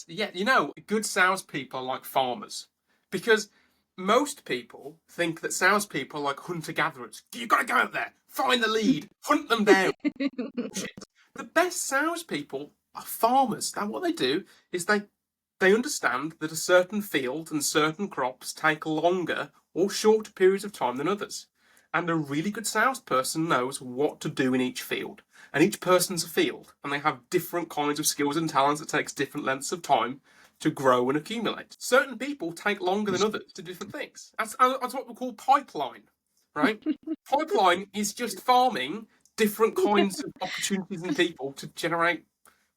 Yeah, you know, good salespeople are like farmers because most people think that salespeople are like hunter-gatherers. You got to go out there, find the lead, hunt them down. Shit. The best salespeople are farmers. And what they do is they understand that a certain field and certain crops take longer or shorter periods of time than others. And a really good salesperson knows what to do in each field. And each person's a field, and they have different kinds of skills and talents that takes different lengths of time to grow and accumulate. Certain people take longer than others to do different things. That's what we call pipeline, right? Pipeline is just farming different kinds of opportunities and people to generate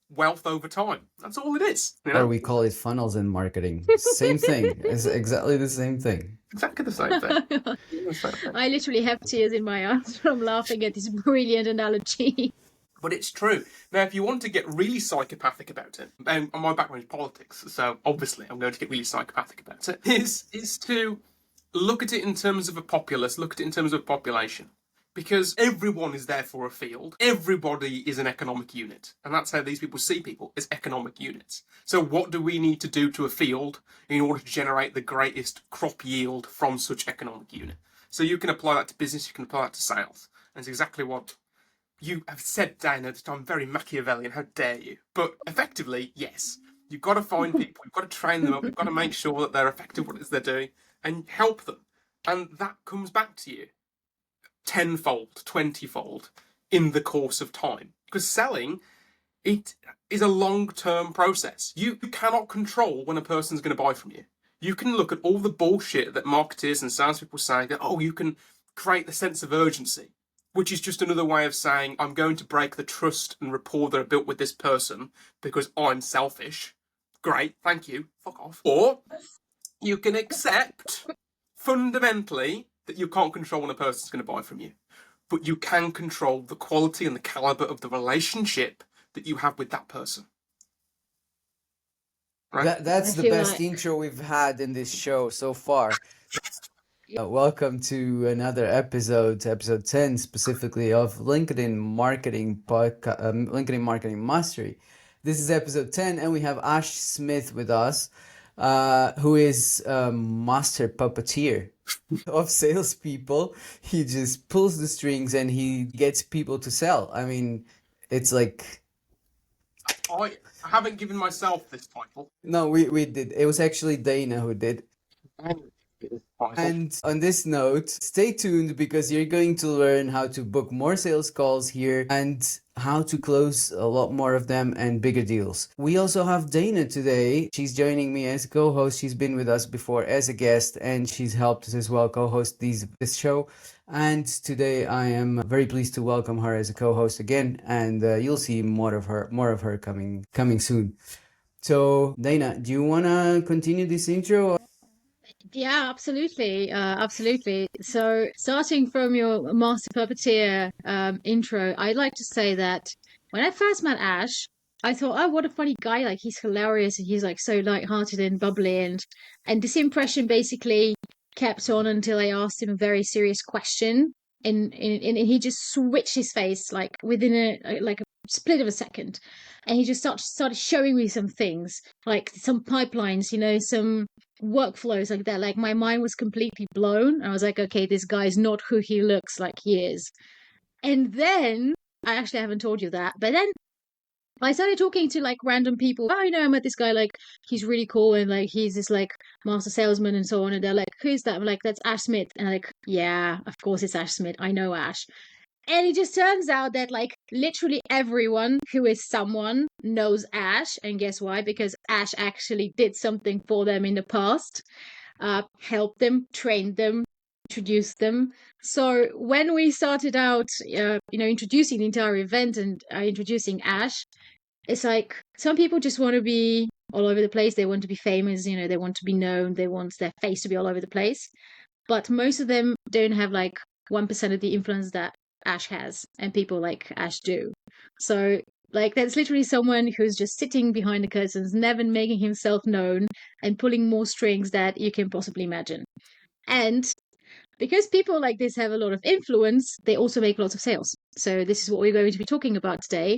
wealth over time. That's all it is. You know? Or we call it funnels in marketing. Same thing. It's exactly the same thing. Exactly the same thing. I literally have tears in my eyes from laughing at this brilliant analogy. But it's true. Now, if you want to get really psychopathic about it, and my background is politics, so obviously I'm going to get really psychopathic about it, is to look at it in terms of a populace, look at it in terms of population. Because everyone is there for a field. Everybody is an economic unit. And that's how these people see people, as economic units. So what do we need to do to a field in order to generate the greatest crop yield from such economic unit? So you can apply that to business, you can apply that to sales. And it's exactly what you have said, Dana, that I'm very Machiavellian. How dare you? But effectively, yes. You've got to find people, you've got to train them up, you've got to make sure that they're effective at what it is they're doing, and help them. And that comes back to you tenfold, 20-fold in the course of time. Because selling, it is a long-term process. You cannot control when a person's going to buy from you. You can look at all the bullshit that marketers and salespeople say that, oh, you can create the sense of urgency, which is just another way of saying, I'm going to break the trust and rapport that I built with this person because I'm selfish. Great, thank you, fuck off. Or you can accept, fundamentally, that you can't control when a person's going to buy from you. But you can control the quality and the caliber of the relationship that you have with that person. Right? That's the best intro we've had in this show so far. Welcome to another episode 10 specifically of LinkedIn Marketing LinkedIn Marketing Mastery. This is episode 10 and we have Ash Smith with us, who is a master puppeteer of salespeople. He just pulls the strings and he gets people to sell. I mean, it's like... I haven't given myself this title. No, we did. It was actually Dana who did. And on this note, stay tuned because you're going to learn how to book more sales calls here and how to close a lot more of them and bigger deals. We also have Dana today. She's joining me as a co-host. She's been with us before as a guest and she's helped us as well co-host this show. And today I am very pleased to welcome her as a co-host again, and you'll see more of her coming soon. So Dana, do you want to continue this intro? Yeah, absolutely. Absolutely. So starting from your master puppeteer intro, I'd like to say that when I first met Ash, I thought, oh, what a funny guy. Like, he's hilarious and he's like so lighthearted and bubbly. And this impression basically kept on until I asked him a very serious question. And he just switched his face like within a split of a second. And he just started showing me some things, like some pipelines, you know, some workflows like that. Like, my mind was completely blown. I was like, okay, this guy's not who he looks like he is. And then I actually haven't told you that, but then I started talking to like random people. Oh, I met this guy, like he's really cool and like he's this like master salesman and so on. And they're like, who's that? I'm like, that's Ash Smith. And I'm like, yeah, of course it's Ash Smith. I know Ash. And it just turns out that like literally everyone who is someone knows Ash. And guess why? Because Ash actually did something for them in the past, helped them, trained them, introduced them. So when we started out, introducing the entire event and introducing Ash, it's like some people just want to be all over the place. They want to be famous, they want to be known. They want their face to be all over the place. But most of them don't have like 1% of the influence that Ash has, and people like Ash do. So like that's literally someone who's just sitting behind the curtains, never making himself known and pulling more strings that you can possibly imagine. And because people like this have a lot of influence, they also make lots of sales. So this is what we're going to be talking about today.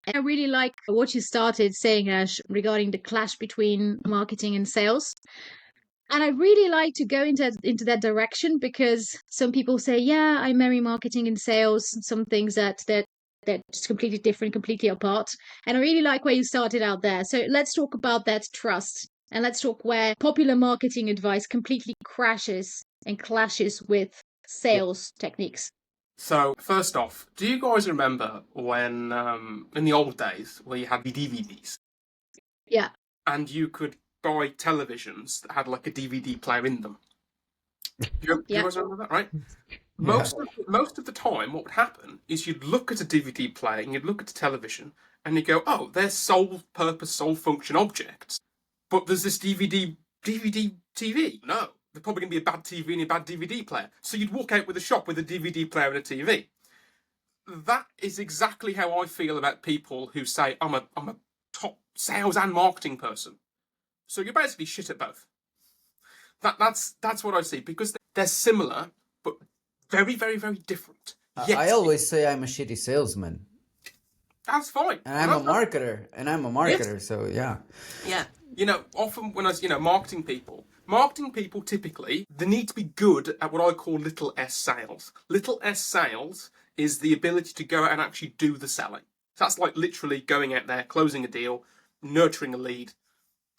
And I really like what you started saying, Ash, regarding the clash between marketing and sales. And I really like to go into that direction, because some people say, yeah, I marry marketing and sales, some things that's completely different, completely apart. And I really like where you started out there. So let's talk about that trust. And let's talk where popular marketing advice completely crashes and clashes with Yeah. sales techniques. So first off, do you guys remember when in the old days where you had the DVDs Yeah. and you could buy televisions that had like a DVD player in them? Do you Yeah. guys remember that, right? Yeah. Most of the time, what would happen is you'd look at a DVD player and you'd look at a television and you go, oh, they're sole purpose, sole function objects. But there's this DVD TV. No, there's probably going to be a bad TV and a bad DVD player. So you'd walk out with a shop with a DVD player and a TV. That is exactly how I feel about people who say I'm a top sales and marketing person. So you're basically shit at both. That's what I see, because they're similar but very very very different. I Yes, always say I'm a shitty salesman. that's fine. And I'm a marketer. And I'm a marketer, Yes. so yeah. Yeah. Often when marketing people typically, they need to be good at what I call little s sales. Little s sales is the ability to go out and actually do the selling. So that's like literally going out there, closing a deal, nurturing a lead.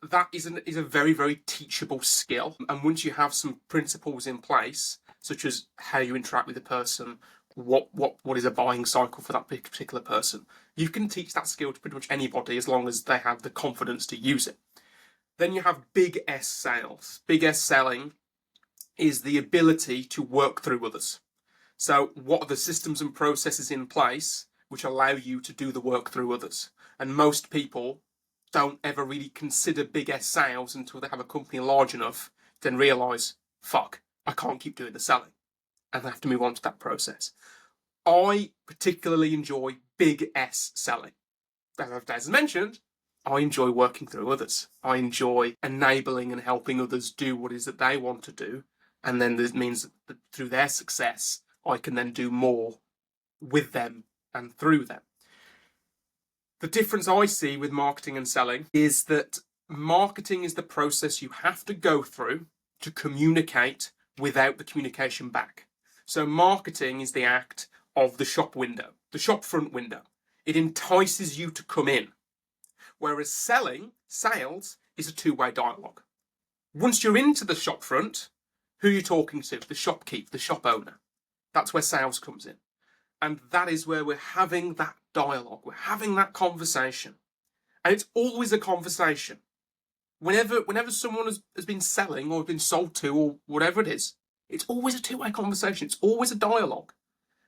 That is a very, very teachable skill. And once you have some principles in place, such as how you interact with the person, what is a buying cycle for that particular person, you can teach that skill to pretty much anybody as long as they have the confidence to use it. Then you have big S sales. Big S selling is the ability to work through others. So what are the systems and processes in place which allow you to do the work through others? And most people don't ever really consider big S sales until they have a company large enough, then realise, fuck, I can't keep doing the selling. And they have to move on to that process. I particularly enjoy big S selling. As mentioned, I enjoy working through others. I enjoy enabling and helping others do what it is that they want to do. And then this means that through their success, I can then do more with them and through them. The difference I see with marketing and selling is that marketing is the process you have to go through to communicate without the communication back. So marketing is the act of the shop window, the shop front window. It entices you to come in. Whereas sales, is a two-way dialogue. Once you're into the shop front, who are you talking to? The shopkeep, the shop owner. That's where sales comes in. And that is where we're having that dialogue. We're having that conversation. And it's always a conversation. Whenever someone has been selling or been sold to or whatever it is, it's always a two-way conversation. It's always a dialogue.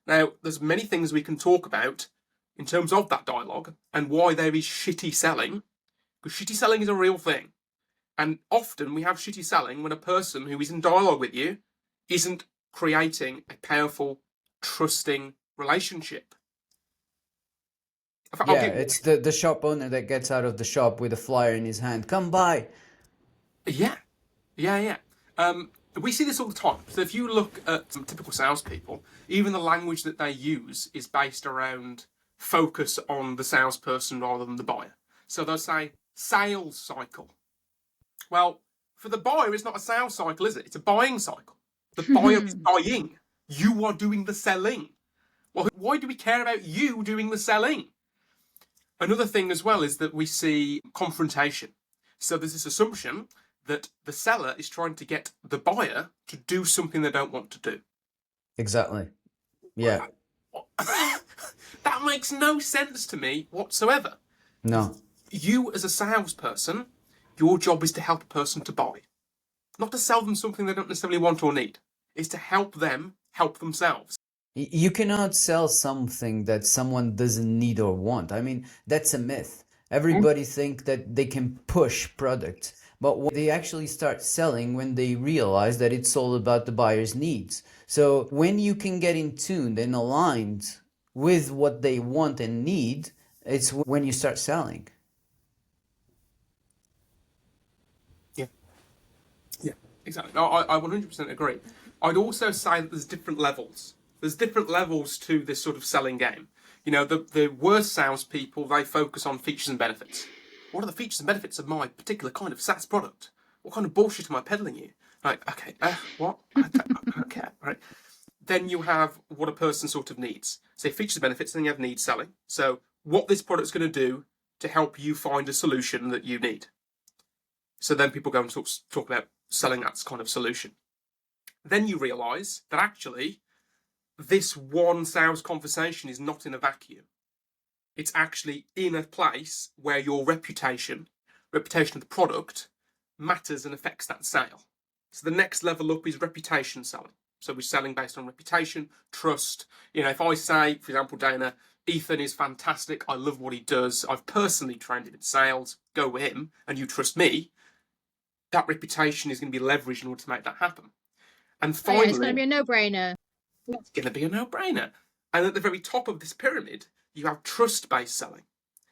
Now, there's many things we can talk about in terms of that dialogue and why there is shitty selling, because shitty selling is a real thing. And often we have shitty selling when a person who is in dialogue with you isn't creating a powerful, trusting relationship. Yeah, it's the shop owner that gets out of the shop with a flyer in his hand. Come by. Yeah. We see this all the time. So if you look at some typical salespeople, even the language that they use is based around focus on the salesperson rather than the buyer. So they'll say sales cycle. Well, for the buyer, it's not a sales cycle, is it? It's a buying cycle. The buyer is buying. You are doing the selling. Well, why do we care about you doing the selling? Another thing as well is that we see confrontation. So there's this assumption that the seller is trying to get the buyer to do something they don't want to do. Exactly. Yeah. That makes no sense to me whatsoever. No. You as a salesperson, your job is to help a person to buy. Not to sell them something they don't necessarily want or need. It's to help them help themselves. You cannot sell something that someone doesn't need or want. I mean, that's a myth. Everybody think that they can push product, but when they actually start selling when they realize that it's all about the buyer's needs. So when you can get in tuned and aligned with what they want and need, it's when you start selling. Yeah, exactly. No, I 100% agree. I'd also say that there's different levels. There's different levels to this sort of selling game. You know, the worst salespeople, they focus on features and benefits. What are the features and benefits of my particular kind of SaaS product? What kind of bullshit am I peddling you? Like, okay, what? I don't care, right? Then you have what a person sort of needs. So features and benefits, then you have needs selling. So what this product's going to do to help you find a solution that you need. So then people go and talk about selling that kind of solution. Then you realise that actually this one sales conversation is not in a vacuum. It's actually in a place where your reputation of the product, matters and affects that sale. So the next level up is reputation selling. So we're selling based on reputation, trust. You know, if I say, for example, Dana, Ethan is fantastic, I love what he does, I've personally trained him in sales, go with him, and you trust me, that reputation is going to be leveraged in order to make that happen. And finally, it's going to be a no-brainer. It's going to be a no-brainer. And at the very top of this pyramid, you have trust-based selling.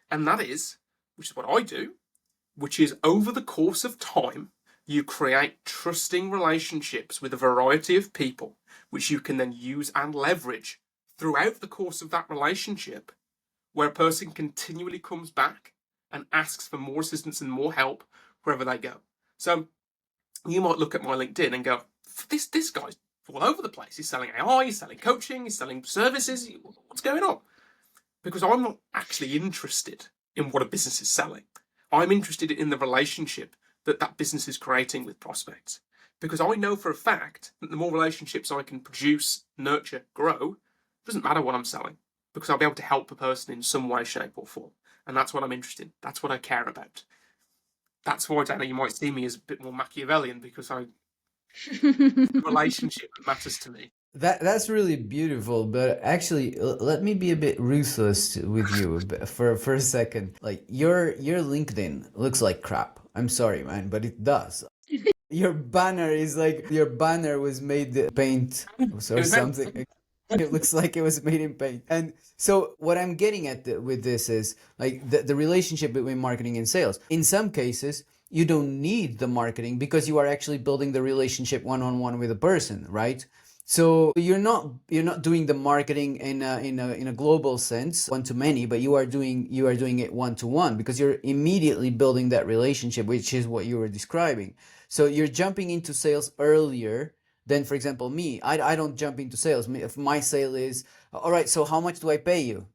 And that is, which is what I do, which is over the course of time, you create trusting relationships with a variety of people, which you can then use and leverage throughout the course of that relationship, where a person continually comes back and asks for more assistance and more help wherever they go. So you might look at my LinkedIn and go, this guy's all over the place. He's selling AI, he's selling coaching, he's selling services. What's going on? Because I'm not actually interested in what a business is selling. I'm interested in the relationship that business is creating with prospects. Because I know for a fact that the more relationships I can produce, nurture, grow, it doesn't matter what I'm selling. Because I'll be able to help a person in some way, shape, or form. And that's what I'm interested in. That's what I care about. That's why, Dana, you might see me as a bit more Machiavellian, because relationship matters to me. That's really beautiful, but actually, let me be a bit ruthless with you for a second. Like your LinkedIn looks like crap. I'm sorry, man, but it does. Your banner was made in paint or something. It looks like it was made in paint. And so what I'm getting at with this is like the relationship between marketing and sales. In some cases, you don't need the marketing because you are actually building the relationship one-on-one with a person, right? So you're not doing the marketing in a global sense, one to many, but you are doing it one to one, because you're immediately building that relationship, which is what you were describing. So you're jumping into sales earlier than, for example, me. I don't jump into sales. If my sale is, all right, so how much do I pay you?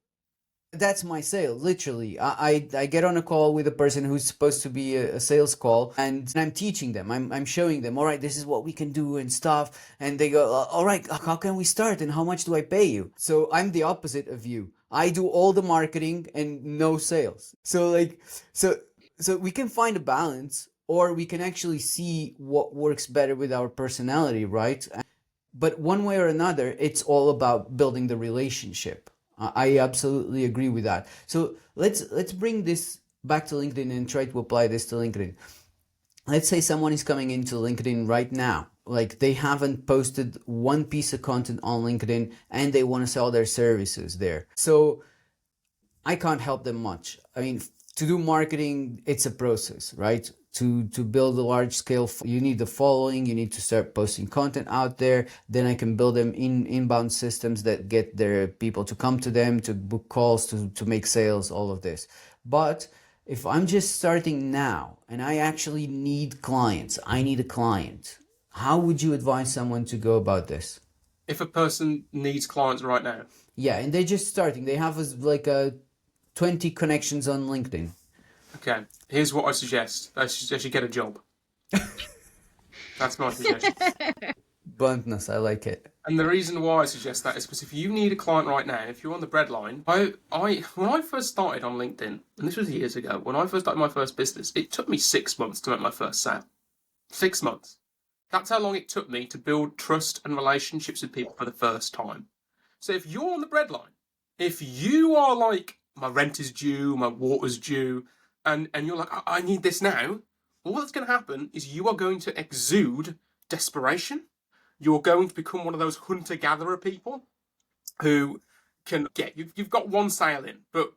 That's my sale, literally. I get on a call with a person who's supposed to be a sales call, and I'm teaching them. I'm showing them, all right, this is what we can do and stuff. And they go, all right, how can we start and how much do I pay you? So I'm the opposite of you. I do all the marketing and no sales. So we can find a balance, or we can actually see what works better with our personality, right? But one way or another, it's all about building the relationship. I absolutely agree with that. So let's bring this back to LinkedIn and try to apply this to LinkedIn. Let's say someone is coming into LinkedIn right now, like they haven't posted one piece of content on LinkedIn and they want to sell their services there. So I can't help them much. I mean, to do marketing, it's a process, right? To build a large scale, you need the following, you need to start posting content out there. Then I can build them inbound systems that get their people to come to them, to book calls, to make sales, all of this. But if I'm just starting now and I actually need clients, I need a client, how would you advise someone to go about this? If a person needs clients right now? Yeah, and they're just starting. They have like 20 connections on LinkedIn. Okay, here's what I suggest. They should get a job. That's my suggestion. Bluntness, I like it. And the reason why I suggest that is because if you need a client right now, if you're on the breadline, when I first started on LinkedIn, and this was years ago, when I first started my first business, it took me 6 months to make my first sale. 6 months. That's how long it took me to build trust and relationships with people for the first time. So if you're on the breadline, if you are like, my rent is due, my water's due, and you're like, I need this now, all that's going to happen is you are going to exude desperation. You're going to become one of those hunter-gatherer people who can get, you've got one sale in, but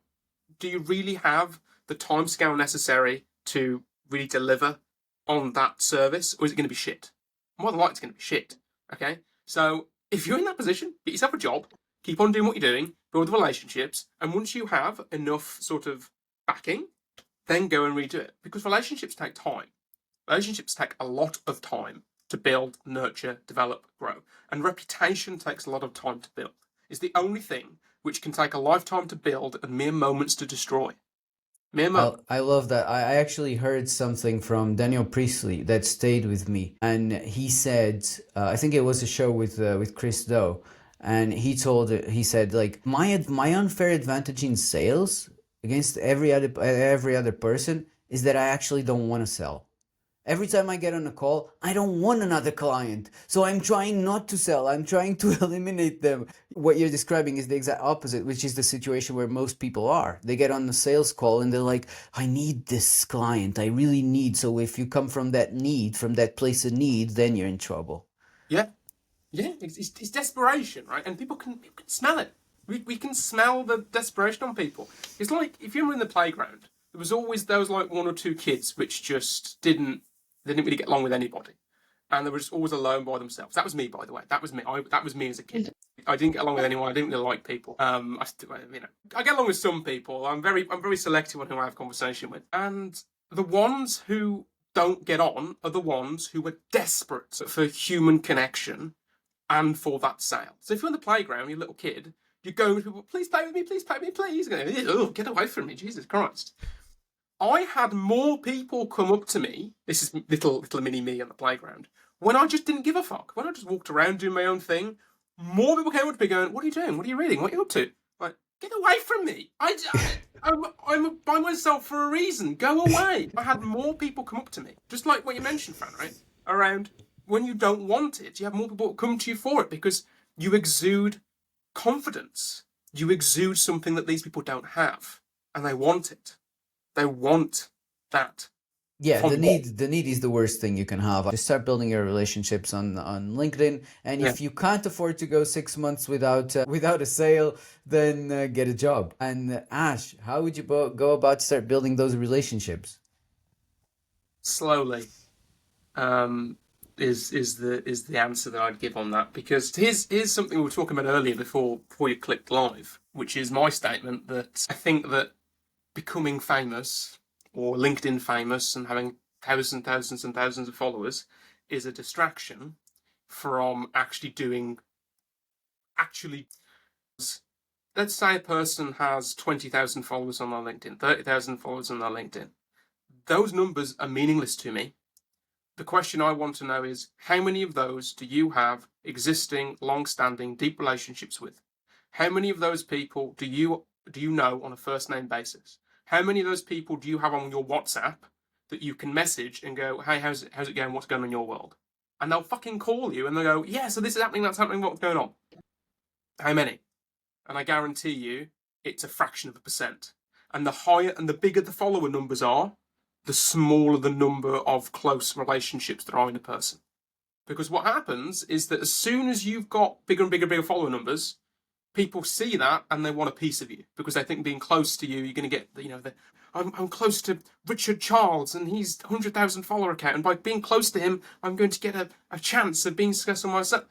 do you really have the timescale necessary to really deliver on that service, or is it going to be shit? More than likely it's going to be shit, okay? So if you're in that position, get yourself a job, keep on doing what you're doing, build relationships, and once you have enough sort of backing, then go and redo it. Because relationships take time. Relationships take a lot of time to build, nurture, develop, grow. And reputation takes a lot of time to build. It's the only thing which can take a lifetime to build and mere moments to destroy. Mere moments. I love that. I actually heard something from Daniel Priestley that stayed with me, and he said, I think it was a show with Chris Do, and he said like my unfair advantage in sales against every other person is that I actually don't want to sell. Every time I get on a call, I don't want another client. So I'm trying not to sell. I'm trying to eliminate them. What you're describing is the exact opposite, which is the situation where most people are. They get on the sales call and they're like, I need this client. I really need. So if you come from that need, from that place of need, then you're in trouble. Yeah. Yeah. It's desperation, right? And people can smell it. We can smell the desperation on people. It's like if you were in the playground, there was always those like one or two kids which just didn't really get along with anybody, and they were just always alone by themselves. That was me, by the way. That was me. That was me as a kid. I didn't get along with anyone. I didn't really like people. I get along with some people. I'm very selective on who I have conversation with, and the ones who don't get on are the ones who are desperate for human connection and for that sale. So if you're in the playground, you're a little kid, you're going to people, please play with me, please play with me, please. Oh, get away from me, Jesus Christ. I had more people come up to me, this is little mini me on the playground, when I just didn't give a fuck. When I just walked around doing my own thing, more people came up to me going, what are you doing? What are you reading? What are you up to? Like, get away from me. I'm by myself for a reason. Go away. I had more people come up to me, just like what you mentioned, Fran, right? Around when you don't want it, you have more people come to you for it because you exude confidence. You exude something that these people don't have, and they want it. They want that. Yeah, the need is the worst thing you can have. Just start building your relationships on LinkedIn, and if you can't afford to go 6 months without a sale, then get a job. And Ash, how would you go about start building those relationships? Slowly, is the answer that I'd give on that, because here's something we were talking about earlier before you clicked live, which is my statement that I think that becoming famous or LinkedIn famous and having thousands and thousands of followers is a distraction from let's say a person has 20,000 followers on their LinkedIn, 30,000 followers on their LinkedIn. Those numbers are meaningless to me. The question I want to know is, how many of those do you have existing, long-standing, deep relationships with? How many of those people do you know on a first-name basis? How many of those people do you have on your WhatsApp that you can message and go, hey, how's it going? What's going on in your world? And they'll fucking call you and they'll go, yeah, so this is happening, that's happening, what's going on? How many? And I guarantee you, it's a fraction of a percent. And the higher and the bigger the follower numbers are, the smaller the number of close relationships there are in a person. Because what happens is that as soon as you've got bigger and bigger follower numbers, people see that and they want a piece of you because they think being close to you, you're going to get, I'm close to Richard Charles and he's 100,000 follower account. And by being close to him, I'm going to get a chance of being successful myself.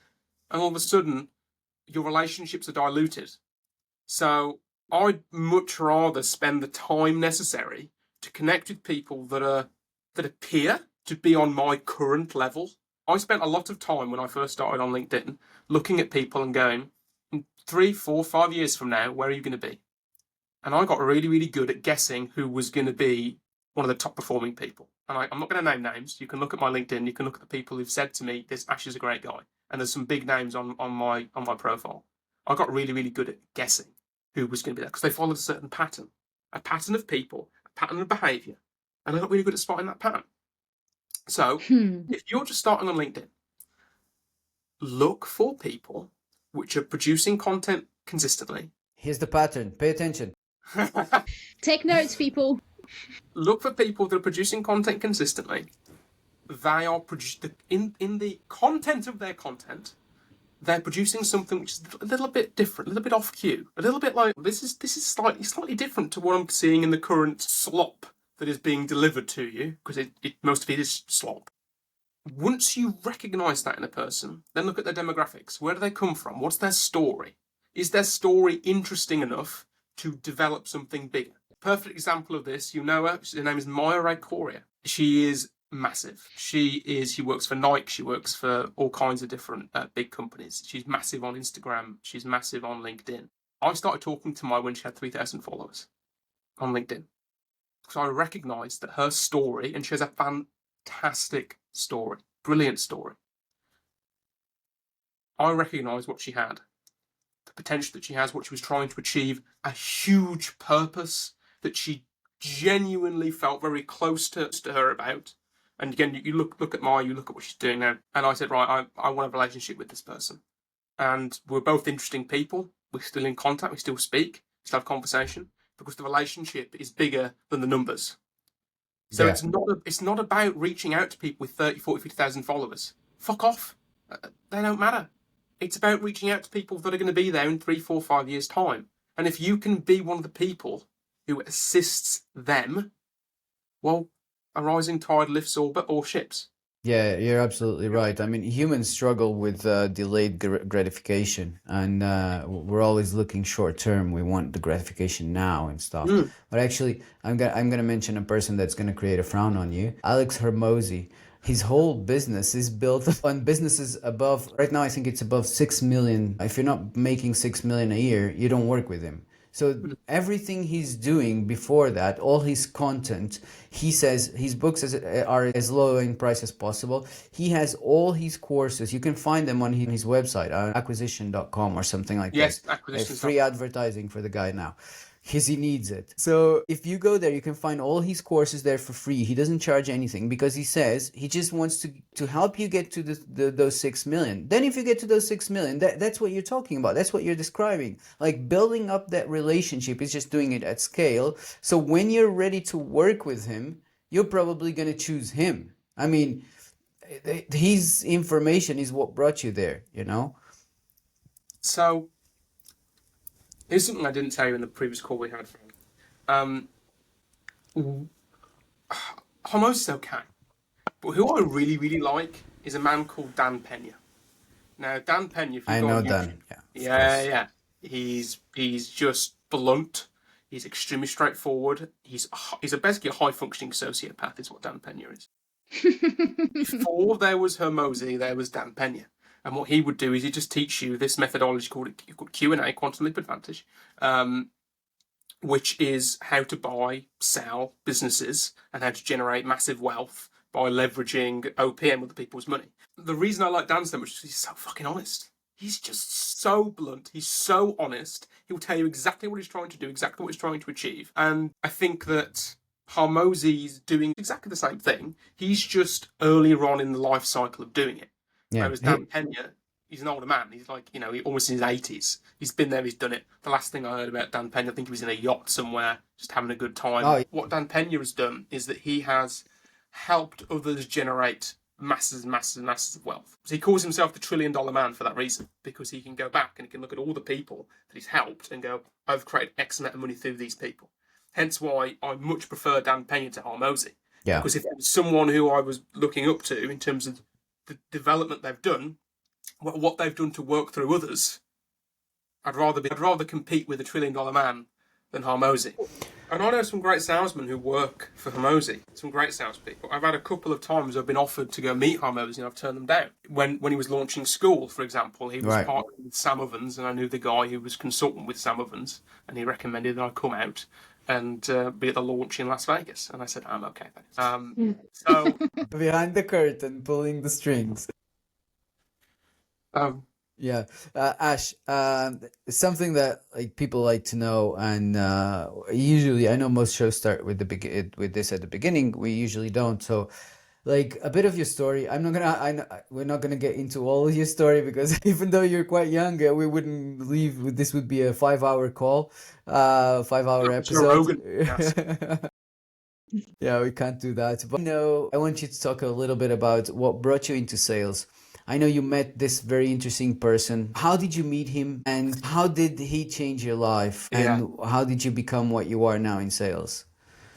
And all of a sudden, your relationships are diluted. So I'd much rather spend the time necessary to connect with people that appear to be on my current level. I spent a lot of time when I first started on LinkedIn looking at people and going, 3, 4, 5 years from now, where are you going to be? And I got really, really good at guessing who was going to be one of the top performing people. And I'm not going to name names. You can look at my LinkedIn. You can look at the people who've said to me, "This Ash is a great guy." And there's some big names on my profile. I got really, really good at guessing who was going to be there because they followed a certain pattern of people, a pattern of behaviour, and I got really good at spotting that pattern. So if you're just starting on LinkedIn, look for people which are producing content consistently. Here's the pattern. Pay attention. Take notes, people. Look for people that are producing content consistently. They are in the content of their content. They're producing something which is a little bit different, a little bit off cue, a little bit like this is slightly different to what I'm seeing in the current slop that is being delivered to you, because most of it is slop. Once you recognise that in a person, then look at their demographics. Where do they come from? What's their story? Is their story interesting enough to develop something bigger? Perfect example of this, you know her. Her name is Maya Ray Correa. She is massive. She works for Nike. She works for all kinds of different big companies. She's massive on Instagram. She's massive on LinkedIn. I started talking to Maya when she had 3,000 followers on LinkedIn. So I recognised that her story, and she has a fantastic story, brilliant story. I recognised what she had, the potential that she has, what she was trying to achieve, a huge purpose that she genuinely felt very close to her about. And again, you look at Maya, you look at what she's doing now, and I said, right, I want a relationship with this person. And we're both interesting people. We're still in contact. We still speak. We still have conversation because the relationship is bigger than the numbers. So it's not about reaching out to people with 30, 40, 50,000 followers. Fuck off. They don't matter. It's about reaching out to people that are going to be there in 3, 4, 5 years' time. And if you can be one of the people who assists them, well, a rising tide lifts all ships. Yeah, you're absolutely right. I mean, humans struggle with delayed gratification, and we're always looking short term. We want the gratification now and stuff. But actually, I'm gonna mention a person that's gonna create a frown on you. Alex Hermosi. His whole business is built on businesses above. Right now, I think it's above 6 million. If you're not making 6 million a year, you don't work with him. So everything he's doing before that, all his content, he says his books are as low in price as possible. He has all his courses. You can find them on his website, acquisition.com or something like Yes, this. acquisition. Free advertising for the guy now. Because he needs it. So if you go there, you can find all his courses there for free. He doesn't charge anything because he says he just wants to help you get to those 6 million. Then if you get to those 6 million, that's what you're talking about. That's what you're describing. Like building up that relationship is just doing it at scale. So when you're ready to work with him, you're probably going to choose him. I mean, his information is what brought you there, you know? So here's something I didn't tell you in the previous call we had. Homos is okay, but who I really, really like is a man called Dan Pena. Now, Dan Pena, if you I go know on Dan. YouTube, yeah. He's just blunt. He's extremely straightforward. He's basically a high functioning sociopath. Is what Dan Pena is. Before there was Hermosi, there was Dan Pena. And what he would do is he'd just teach you this methodology called Q&A, Quantum Leap Advantage, which is how to buy, sell businesses and how to generate massive wealth by leveraging OPM, other people's money. The reason I like Dan so much is he's so fucking honest. He's just so blunt. He's so honest. He'll tell you exactly what he's trying to do, exactly what he's trying to achieve. And I think that Harmosi's doing exactly the same thing. He's just earlier on in the life cycle of doing it. Yeah. Whereas Dan Pena, he's an older man. He's like, almost in his 80s. He's been there, he's done it. The last thing I heard about Dan Pena, I think he was in a yacht somewhere, just having a good time. Oh. What Dan Pena has done is that he has helped others generate masses of wealth. So he calls himself the $1 trillion man for that reason, because he can go back and he can look at all the people that he's helped and go, I've created X amount of money through these people. Hence why I much prefer Dan Pena to Hormozi. Yeah. Because if it was someone who I was looking up to in terms of the development they've done, what they've done to work through others, I'd rather compete with a $1 trillion man than Hormozi. And I know some great salesmen who work for Hormozi, some great salespeople. I've had a couple of times I've been offered to go meet Hormozi and I've turned them down. When he was launching School, for example, he was partnered with Sam Ovens, and I knew the guy who was consultant with Sam Ovens, and he recommended that I come out and be at the launch in Las Vegas. And I said, I'm okay, thanks. So behind the curtain, pulling the strings. Yeah, Ash, something that like people like to know, and usually I know most shows start with with this at the beginning. We usually don't. So, like a bit of your story. We're not gonna get into all of your story because even though you're quite young, we wouldn't leave. This would be a 5-hour call, 5-hour episode. Yes. Yeah, we can't do that. But I want you to talk a little bit about what brought you into sales. I know you met this very interesting person. How did you meet him, and how did he change your life? And how did you become what you are now in sales?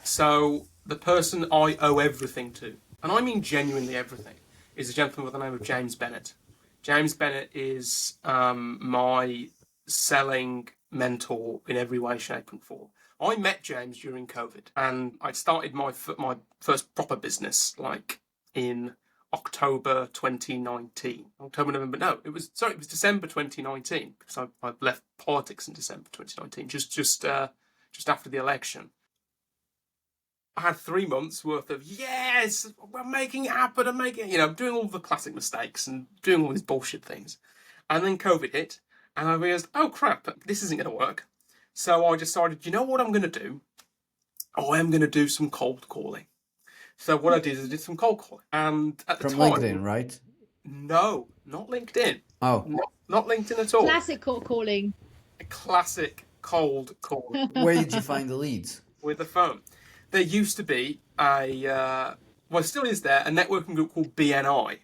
So the person I owe everything to, and I mean genuinely everything, is a gentleman by the name of James Bennett. James Bennett is my selling mentor in every way, shape, and form. I met James during COVID, and I started my first proper business like in October 2019. October, November. No, it was December 2019 because I left politics in December 2019, just after the election. I had 3 months worth of, yes, we're making it happen, I'm making it, doing all the classic mistakes and doing all these bullshit things. And then COVID hit, and I realised, oh crap, this isn't going to work. So I decided, you know what I'm going to do? I am going to do some cold calling. So what I did is I did some cold calling. And at the From time... LinkedIn, right? No, not LinkedIn. Oh. Not LinkedIn at all. Classic cold calling. A classic cold calling. Where did you find the leads? With the phone. There used to be still is there, a networking group called BNI.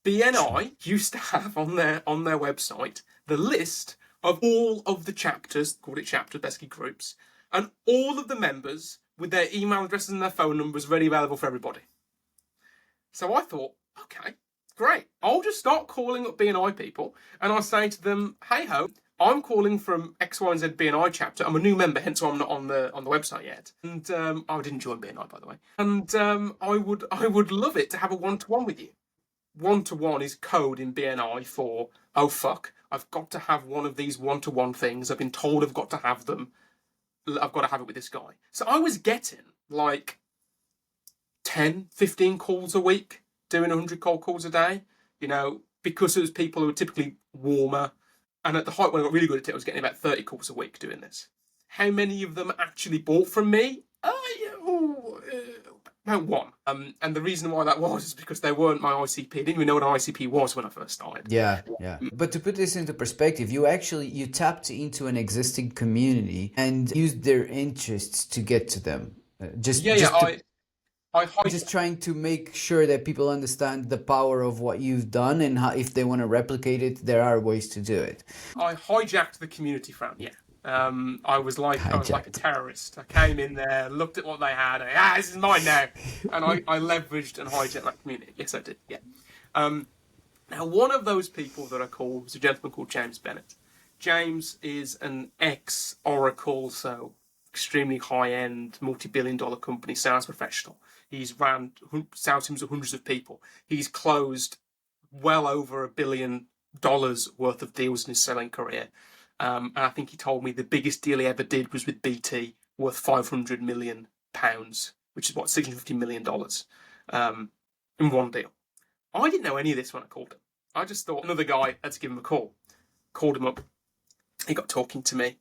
BNI used to have on their website the list of all of the chapters, called it chapters, basically groups, and all of the members with their email addresses and their phone numbers ready available for everybody. So I thought, okay, great. I'll just start calling up BNI people, and I'll say to them, hey ho, I'm calling from X, Y, and Z BNI chapter. I'm a new member, hence why I'm not on the website yet. And I didn't join BNI, by the way. And I would love it to have a one-to-one with you. One-to-one is code in BNI for, oh fuck, I've got to have one of these one-to-one things. I've been told I've got to have them. I've got to have it with this guy. So I was getting like 10, 15 calls a week, doing 100 cold calls a day, because it was people who were typically warmer. And at the height when I got really good at it, I was getting about 30 calls a week doing this. How many of them actually bought from me? About one. And the reason why that was is because they weren't my ICP. I didn't even know what an ICP was when I first started. Yeah. But to put this into perspective, you tapped into an existing community and used their interests to get to them. Just trying to make sure that people understand the power of what you've done and how, if they want to replicate it, there are ways to do it. I hijacked the community, Fran. Yeah. I was like a terrorist. I came in there, looked at what they had, and this is mine now. And I leveraged and hijacked that community. Yes, I did. Yeah. Now, one of those people that I called was a gentleman called James Bennett. James is an ex-Oracle, so extremely high-end, multi-billion-dollar company sales professional. He's ran sales teams of hundreds of people. He's closed well over $1 billion worth of deals in his selling career. And I think he told me the biggest deal he ever did was with BT, worth £500 million, which is $650 million in one deal. I didn't know any of this when I called him. I just thought another guy, let's give him a call. Called him up. He got talking to me.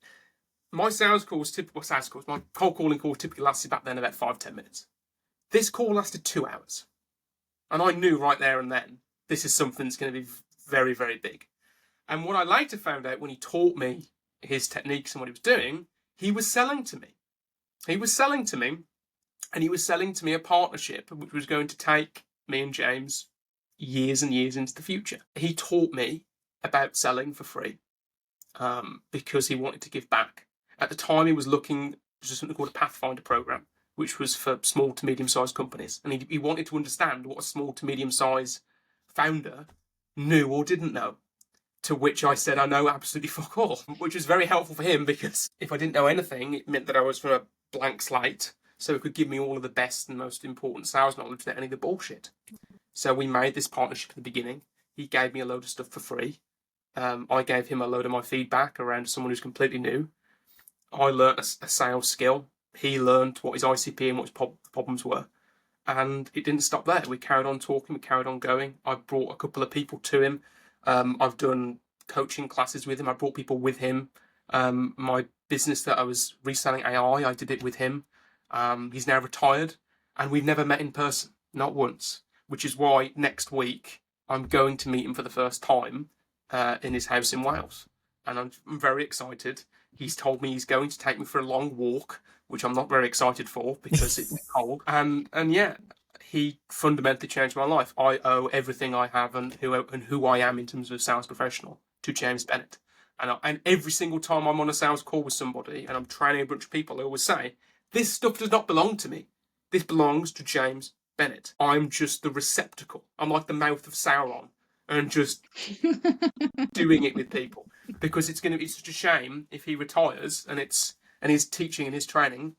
My my cold calling call typically lasted back then about 5-10 minutes. This call lasted 2 hours. And I knew right there and then, this is something that's going to be very, very big. And what I later found out when he taught me his techniques and what he was doing, he was selling to me. He was selling to me, and he was selling to me a partnership which was going to take me and James years and years into the future. He taught me about selling for free because he wanted to give back. At the time, he was looking at something called a Pathfinder program, which was for small to medium-sized companies. And he wanted to understand what a small to medium-sized founder knew or didn't know. To which I said, I know absolutely fuck all, which was very helpful for him because if I didn't know anything, it meant that I was from a blank slate. So he could give me all of the best and most important sales knowledge without any of the bullshit. So we made this partnership at the beginning. He gave me a load of stuff for free. I gave him a load of my feedback around someone who's completely new. I learnt a sales skill. He learned what his ICP and what his problems were. And it didn't stop there. We carried on talking. We carried on going. I brought a couple of people to him. I've done coaching classes with him. I brought people with him. My business that I was reselling AI, I did it with him. He's now retired. And we've never met in person. Not once. Which is why next week I'm going to meet him for the first time in his house in Wales. And I'm very excited. He's told me he's going to take me for a long walk, which I'm not very excited for because it's cold. And yeah, he fundamentally changed my life. I owe everything I have and who I am in terms of a sales professional to James Bennett. And every single time I'm on a sales call with somebody and I'm training a bunch of people, I always say, this stuff does not belong to me. This belongs to James Bennett. I'm just the receptacle. I'm like the mouth of Sauron and just doing it with people. because it's going to be such a shame if he retires and his teaching and his training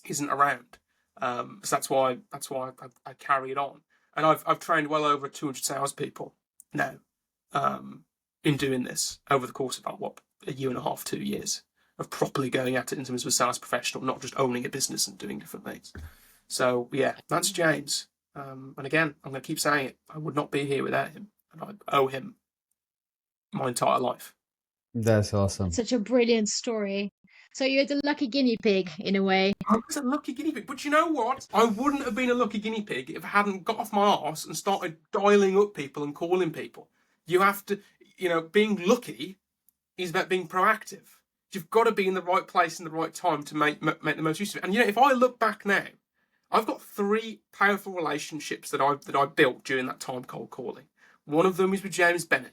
isn't around. So that's why I carry it on, and I've trained well over 200 salespeople now, in doing this over the course of about a year and a half, 2 years of properly going at it in terms of a sales professional, not just owning a business and doing different things. So yeah, that's James. And again, I'm going to keep saying it. I would not be here without him, and I owe him my entire life. That's awesome. Such a brilliant story. So you're the lucky guinea pig in a way. I was a lucky guinea pig, but you know what? I wouldn't have been a lucky guinea pig if I hadn't got off my arse and started dialing up people and calling people. You have to, being lucky is about being proactive. You've got to be in the right place in the right time to make the most use of it. And if I look back now, I've got 3 powerful relationships that I built during that time cold calling. One of them is with James Bennett.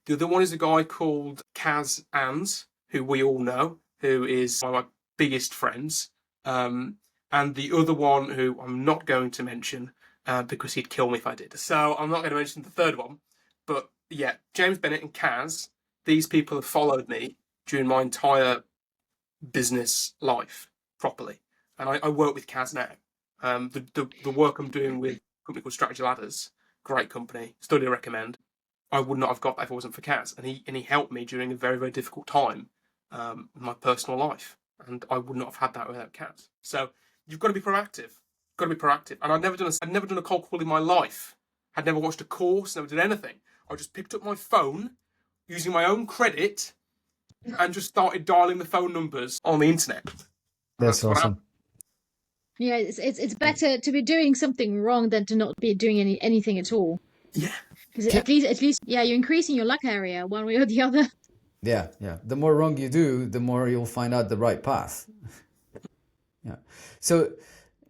The other one is a guy called Kaz Ans, who we all know, who is one of my biggest friends. And the other one, who I'm not going to mention because he'd kill me if I did. So I'm not going to mention the third one. But yeah, James Bennett and Kaz, these people have followed me during my entire business life properly. And I work with Kaz now. The work I'm doing with a company called Strategy Ladders, great company, study recommend. I would not have got that if it wasn't for Kaz, and he helped me during a very, very difficult time in my personal life, and I would not have had that without Kaz. So you've got to be proactive. Got to be proactive. And I'd never done a cold call in my life. I'd never watched a course, never did anything. I just picked up my phone using my own credit and just started dialing the phone numbers on the internet. That's awesome. Yeah, it's better to be doing something wrong than to not be doing anything at all. Yeah. Because at least, yeah, you're increasing your luck area one way or the other. Yeah. The more wrong you do, the more you'll find out the right path. Yeah. So,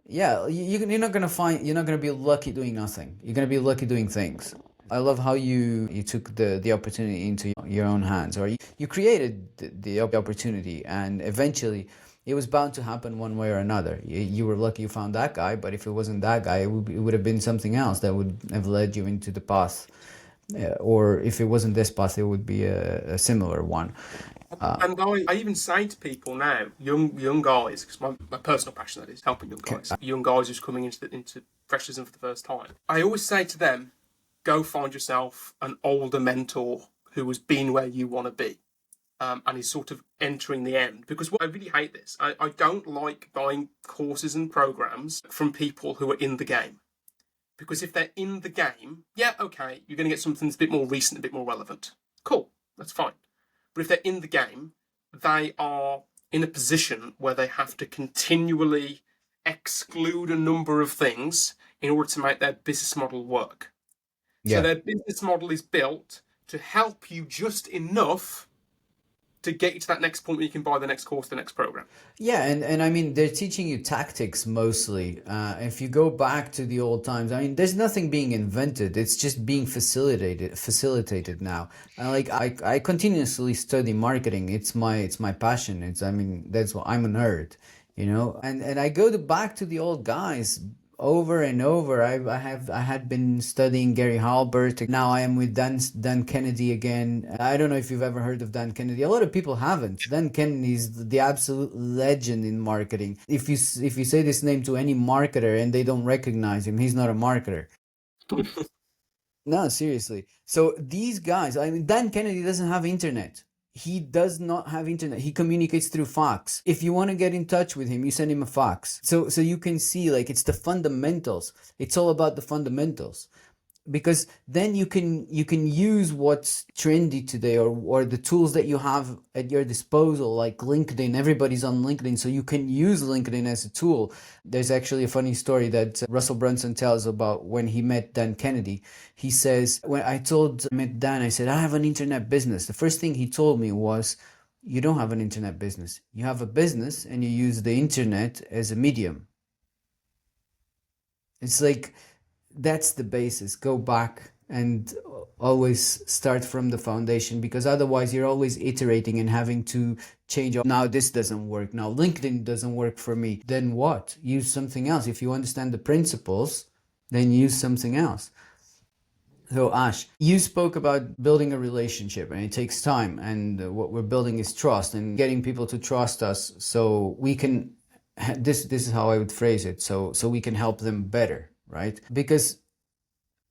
yeah, you're not gonna be lucky doing nothing. You're gonna be lucky doing things. I love how you took the opportunity into your own hands, or you created the opportunity, and eventually it was bound to happen one way or another. You were lucky you found that guy, but if it wasn't that guy, it would have been something else that would have led you into the path. Or if it wasn't this path, it would be a similar one. And I even say to people now, young guys, because my personal passion that is helping young guys who's coming into professionalism for the first time. I always say to them, go find yourself an older mentor who has been where you want to be. And is sort of entering the end. Because I really hate this. I don't like buying courses and programs from people who are in the game. Because if they're in the game, yeah, okay, you're going to get something that's a bit more recent, a bit more relevant. Cool, that's fine. But if they're in the game, they are in a position where they have to continually exclude a number of things in order to make their business model work. Yeah. So their business model is built to help you just enough to get you to that next point where you can buy the next course, the next program. Yeah, and I mean, they're teaching you tactics mostly. If you go back to the old times, I mean, there's nothing being invented. It's just being facilitated now. And like I continuously study marketing. It's my passion. That's what I'm a nerd, And I go back to the old guys over and over. I had been studying Gary Halbert. Now I am with Dan Kennedy again. I don't know if you've ever heard of Dan Kennedy. A lot of people haven't. Dan Kennedy is the absolute legend in marketing. If you say this name to any marketer and they don't recognize him, he's not a marketer. No, seriously. So these guys, Dan Kennedy doesn't have internet. He does not have internet. He communicates through fax. If you want to get in touch with him, you send him a fax. So you can see, like, it's the fundamentals. It's all about the fundamentals. Because then you can use what's trendy today, or the tools that you have at your disposal, like LinkedIn. Everybody's on LinkedIn, so you can use LinkedIn as a tool. There's actually a funny story that Russell Brunson tells about when he met Dan Kennedy. He says, when I met Dan, I said, I have an internet business. The first thing he told me was, you don't have an internet business. You have a business and you use the internet as a medium. It's like, that's the basis. Go back and always start from the foundation, because otherwise you're always iterating and having to change. Now this doesn't work. Now LinkedIn doesn't work for me. Then what? Use something else. If you understand the principles, then use something else. So, Ash, you spoke about building a relationship and it takes time. And what we're building is trust and getting people to trust us so we can, this is how I would phrase it. So we can help them better, right? Because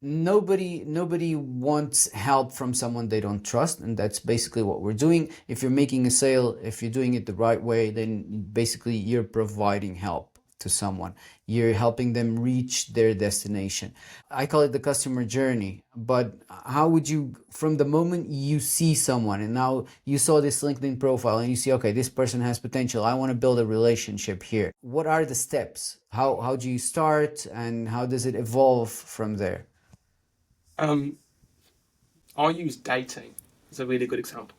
nobody wants help from someone they don't trust, and that's basically what we're doing. If you're making a sale, if you're doing it the right way, then basically you're providing help to someone. You're helping them reach their destination. I call it the customer journey. But how would you, from the moment you see someone and now you saw this LinkedIn profile and you see, okay, this person has potential, I want to build a relationship here, what are the steps? How do you start, and how does it evolve from there? Um, I use dating as a really good example,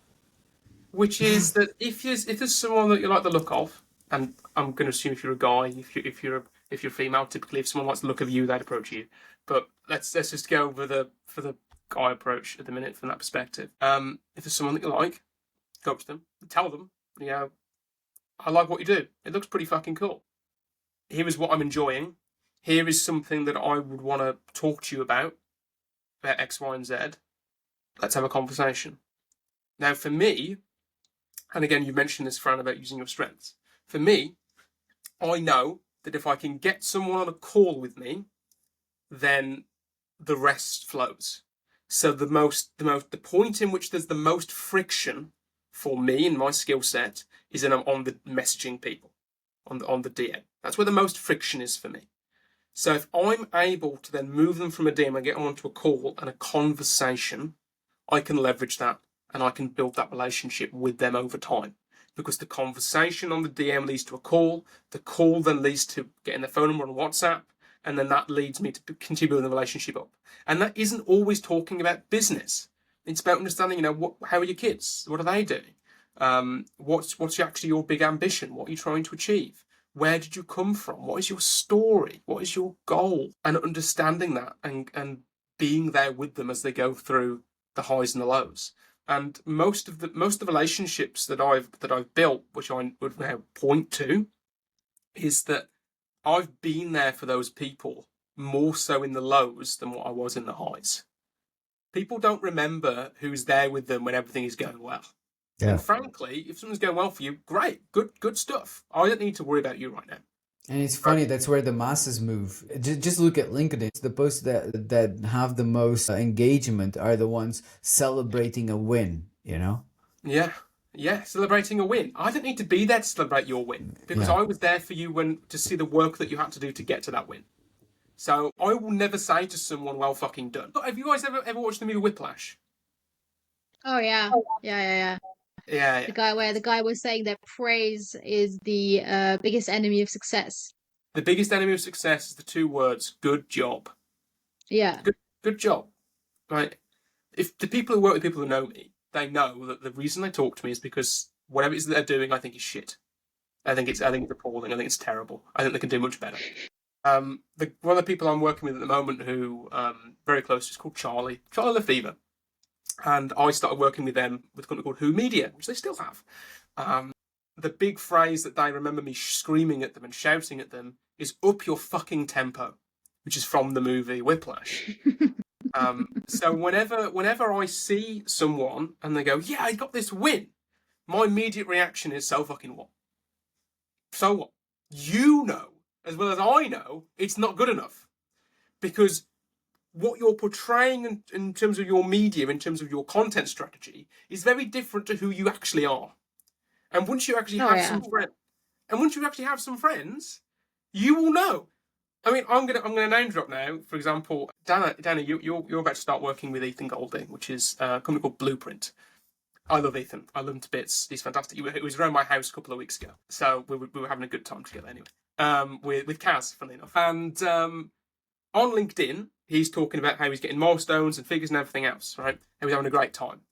which is that if there's someone that you like the look of, and I'm going to assume if you're a guy, if you're female, typically if someone likes the look of you, they'd approach you. But let's just go for the guy approach at the minute from that perspective. If there's someone that you like, go up to them, tell them, you know, I like what you do. It looks pretty fucking cool. Here is what I'm enjoying. Here is something that I would want to talk to you about X, Y, and Z. Let's have a conversation. Now, for me, and again, you mentioned this, Fran, about using your strengths. For me, I know that if I can get someone on a call with me, then the rest flows. So the point in which there's the most friction for me and my skill set is when I'm on the messaging people, on the DM. That's where the most friction is for me. So if I'm able to then move them from a DM and get them onto a call and a conversation, I can leverage that and I can build that relationship with them over time. Because the conversation on the DM leads to a call, the call then leads to getting their phone number on WhatsApp, and then that leads me to continue building the relationship up. And that isn't always talking about business. It's about understanding, how are your kids? What are they doing? What's actually your big ambition? What are you trying to achieve? Where did you come from? What is your story? What is your goal? And understanding that and being there with them as they go through the highs and the lows. And most of the relationships that I've built, which I would now point to, is that I've been there for those people more so in the lows than what I was in the highs. People don't remember who's there with them when everything is going well. Yeah. And frankly, if something's going well for you, great, good stuff. I don't need to worry about you right now. And it's funny, that's where the masses move. Just look at LinkedIn. The posts that have the most engagement are the ones celebrating a win, Yeah, celebrating a win. I don't need to be there to celebrate your win because I was there for you to see the work that you had to do to get to that win. So I will never say to someone, well fucking done. But have you guys ever watched the movie Whiplash? Oh yeah. Yeah. Yeah. The guy was saying that praise is the biggest enemy of success. The biggest enemy of success is the two words, good job. Yeah. Good job. Right? If the people who work with people who know me, they know that the reason they talk to me is because whatever it is that they're doing, I think is shit. I think it's appalling. I think it's terrible. I think they can do much better. One of the people I'm working with at the moment who very close is called Charlie Lefevre. And I started working with them with a company called Who Media, which they still have. The big phrase that they remember me screaming at them and shouting at them is up your fucking tempo, which is from the movie Whiplash. So whenever I see someone and they go, yeah, I got this win, my immediate reaction is, so fucking what? So what? You know, as well as I know, it's not good enough. Because what you're portraying in terms of your media, in terms of your content strategy, is very different to who you actually are. And once you actually have some friends, you will know. I mean, I'm gonna name drop now. For example, Dana, you're about to start working with Ethan Golding, which is a company called Blueprint. I love Ethan. I love him to bits. He's fantastic. He was around my house a couple of weeks ago, so we were having a good time together anyway. With Kaz, funnily enough, and on LinkedIn, he's talking about how he's getting milestones and figures and everything else, right? And he's having a great time.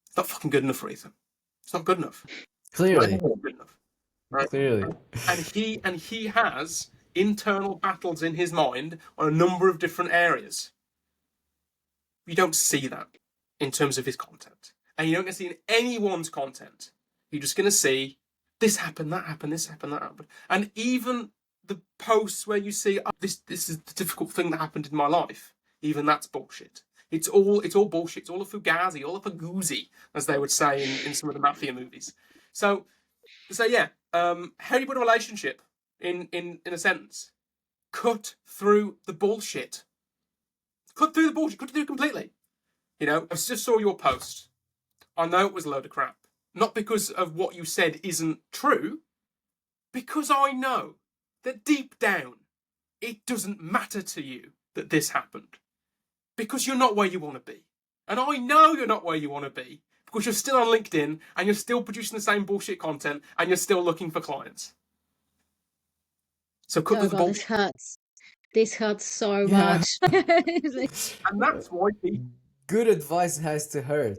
It's not fucking good enough for Ethan. It's not good enough. Clearly. Good enough. Right? Clearly. And he has internal battles in his mind on a number of different areas. You don't see that in terms of his content. And you don't get to see in anyone's content. You're just going to see this happened, that happened, this happened, that happened. And even the posts where you see, this is the difficult thing that happened in my life, even that's bullshit. It's all bullshit. It's all a fugazi, all a fagoozy, as they would say in some of the mafia movies. So yeah, how do you put a relationship in a sentence? Cut through the bullshit. Cut through the bullshit. Cut through it completely. You know, I just saw your post. I know it was a load of crap. Not because of what you said isn't true, because I know that deep down, it doesn't matter to you that this happened. Because you're not where you want to be. And I know you're not where you want to be, because you're still on LinkedIn, and you're still producing the same bullshit content, and you're still looking for clients. So cut through the God, this bullshit. hurts. This hurts so Yeah. much. And that's why people... Good advice has to hurt.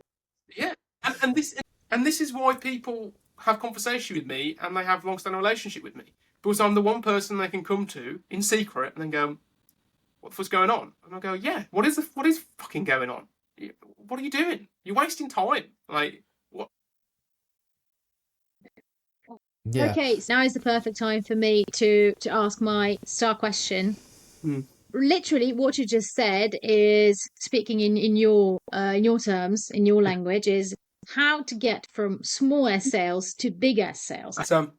Yeah. And this is why people have conversation with me, and they have long-standing relationship with me. Because I'm the one person they can come to in secret and then go, what the fuck's going on? And I go, yeah, what is fucking going on? What are you doing? You're wasting time. Like, what? Yeah. Okay, so now is the perfect time for me to ask my star question. Literally, what you just said is, speaking in your terms, in your language, is how to get from small S sales to big S sales. So,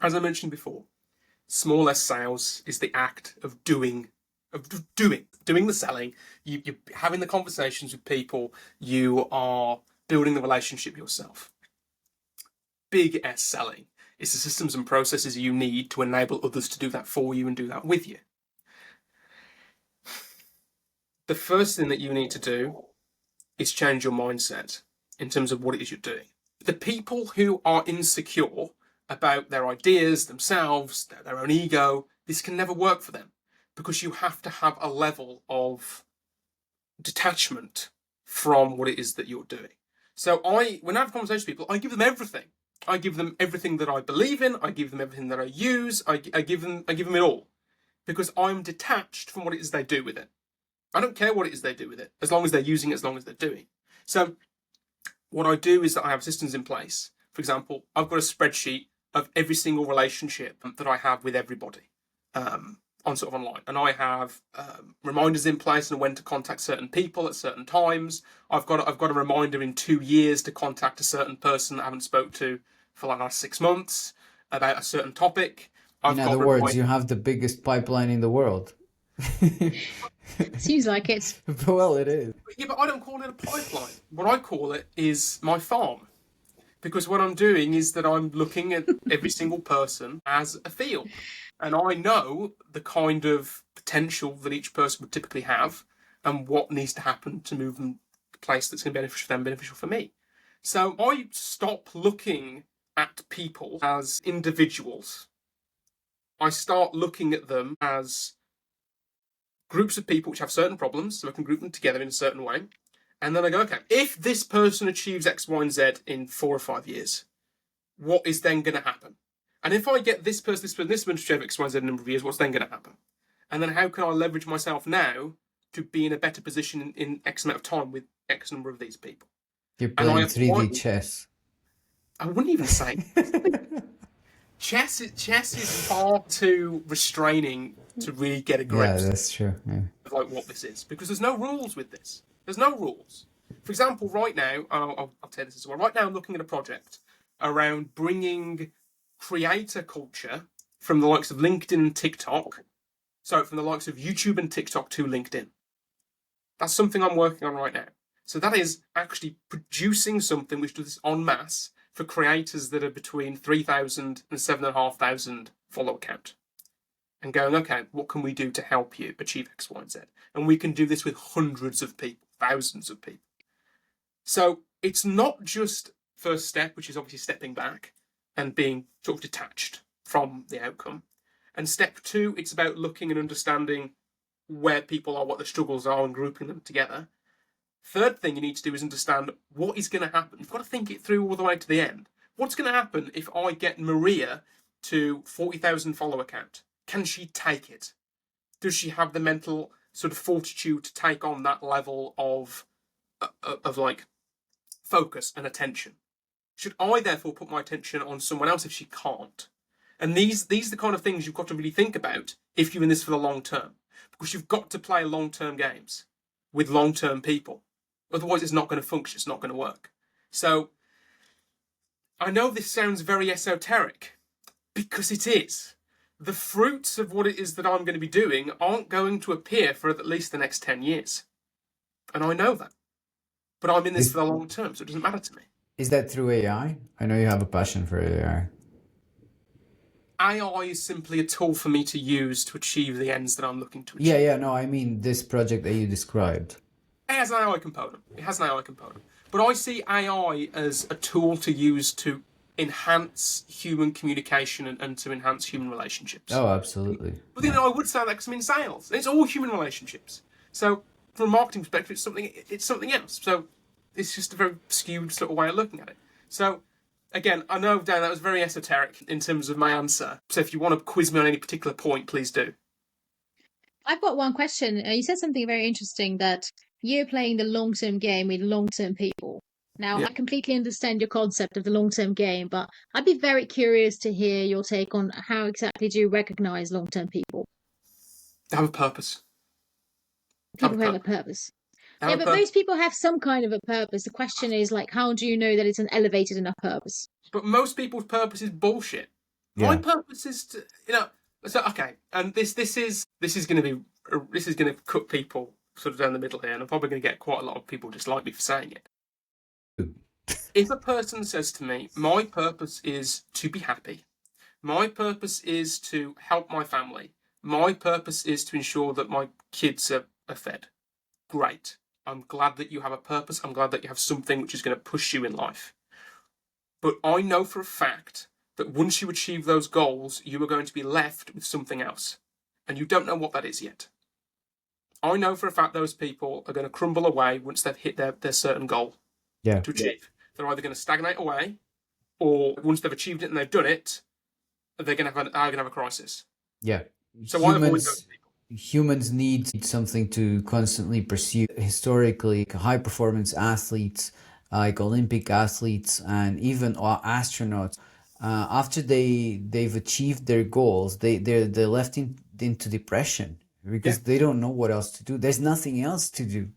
as I mentioned before, small S sales is the act of doing the selling. You're having the conversations with people. You are building the relationship yourself. Big S selling is the systems and processes you need to enable others to do that for you and do that with you. The first thing that you need to do is change your mindset in terms of what it is you're doing. The people who are insecure about their ideas, themselves, their own ego, this can never work for them, because you have to have a level of detachment from what it is that you're doing. So when I have conversations with people, I give them everything. I give them everything that I believe in. I give them everything that I use. I give them it all, because I'm detached from what it is they do with it. I don't care what it is they do with it, as long as they're using it, as long as they're doing. So what I do is that I have systems in place. For example, I've got a spreadsheet of every single relationship that I have with everybody on sort of online. And I have reminders in place on when to contact certain people at certain times. I've got a reminder in 2 years to contact a certain person that I haven't spoke to for like the last 6 months about a certain topic. In other words, you have the biggest pipeline in the world. Seems like it. Well, it is. Yeah, but I don't call it a pipeline. What I call it is my farm. Because what I'm doing is that I'm looking at every single person as a field. And I know the kind of potential that each person would typically have and what needs to happen to move them to a place that's going to be beneficial for them, beneficial for me. So I stop looking at people as individuals. I start looking at them as groups of people which have certain problems, so I can group them together in a certain way. And then I go, okay, if this person achieves X, Y, and Z in 4 or 5 years, what is then going to happen? And if I get this person to achieve X, Y, and Z in a number of years, what's then going to happen? And then how can I leverage myself now to be in a better position in X amount of time with X number of these people? You're playing 3D chess. I wouldn't even say. Chess is far too restraining to really get a grip. Yeah, that's true. Yeah. Of like what this is, because there's no rules with this. There's no rules. For example, right now, I'll tell you this as well. Right now, I'm looking at a project around bringing creator culture from the likes of LinkedIn and TikTok, so from the likes of YouTube and TikTok to LinkedIn. That's something I'm working on right now. So that is actually producing something which does this en masse for creators that are between 3,000 and 7,500 follower count. And going, okay, what can we do to help you achieve X, Y, and Z? And we can do this with hundreds of people, thousands of people. So it's not just first step, which is obviously stepping back and being sort of detached from the outcome. And step 2, it's about looking and understanding where people are, what the struggles are, and grouping them together. Third thing you need to do is understand what is going to happen. You've got to think it through all the way to the end. What's going to happen if I get Maria to 40,000 follower count? Can she take it? Does she have the mental sort of fortitude to take on that level of like focus and attention? Should I therefore put my attention on someone else if she can't? And these are the kind of things you've got to really think about if you're in this for the long term, because you've got to play long-term games. with long-term people. Otherwise, it's not going to function. It's not going to work. So I know this sounds very esoteric, because it is. The fruits of what it is that I'm going to be doing aren't going to appear for at least the next 10 years. And I know that. But I'm in this for the long term, so it doesn't matter to me. Is that through AI? I know you have a passion for AI. AI is simply a tool for me to use to achieve the ends that I'm looking to achieve. Yeah, no, I mean this project that you described. It has an AI component. But I see AI as a tool to use to enhance human communication and to enhance human relationships. Oh, absolutely. But then I would say that because I'm in sales. It's all human relationships. So from a marketing perspective, it's something else. So it's just a very skewed sort of way of looking at it. So again, I know, Dan, that was very esoteric in terms of my answer. So if you want to quiz me on any particular point, please do. I've got one question. You said something very interesting, that you're playing the long-term game with long-term people. Now, Yeah. I completely understand your concept of the long-term game, but I'd be very curious to hear your take on how exactly do you recognize long-term people? They have a purpose. People who have a purpose. They Yeah, have a but purpose. most people have some kind of a purpose. The question is, like, how do you know that it's an elevated enough purpose? But most people's purpose is bullshit. My purpose is to, so okay, and this is going to cut people sort of down the middle here, and I'm probably going to get quite a lot of people dislike me for saying it. If a person says to me, my purpose is to be happy, my purpose is to help my family, my purpose is to ensure that my kids are fed, great. I'm glad that you have a purpose. I'm glad that you have something which is going to push you in life. But I know for a fact that once you achieve those goals, you are going to be left with something else. And you don't know what that is yet. I know for a fact those people are going to crumble away once they've hit their certain goal to achieve. They're either going to stagnate away, or once they've achieved it and they've done it, they're going to have a crisis. Yeah. So I avoid those people. Humans need something to constantly pursue. Historically, high performance athletes, like Olympic athletes and even astronauts, after they've achieved their goals, they're left into depression because they don't know what else to do. There's nothing else to do.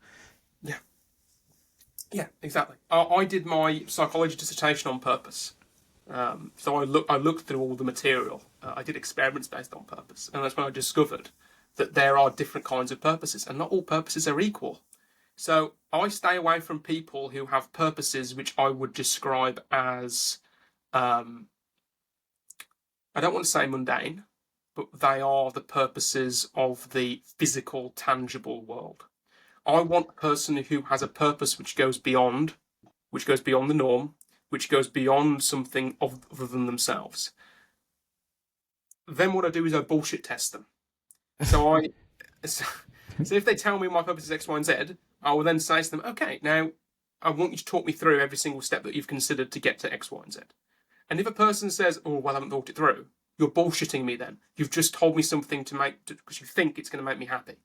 Yeah, exactly. I did my psychology dissertation on purpose. So I looked through all the material. I did experiments based on purpose, and that's when I discovered that there are different kinds of purposes, and not all purposes are equal. So I stay away from people who have purposes which I would describe as, I don't want to say mundane, but they are the purposes of the physical, tangible world. I want a person who has a purpose which goes beyond the norm, which goes beyond something other than themselves. Then what I do is I bullshit test them. So if they tell me my purpose is X, Y, and Z, I will then say to them, okay, now I want you to talk me through every single step that you've considered to get to X, Y, and Z. And if a person says, oh, well, I haven't thought it through, you're bullshitting me then. You've just told me something because you think it's going to make me happy.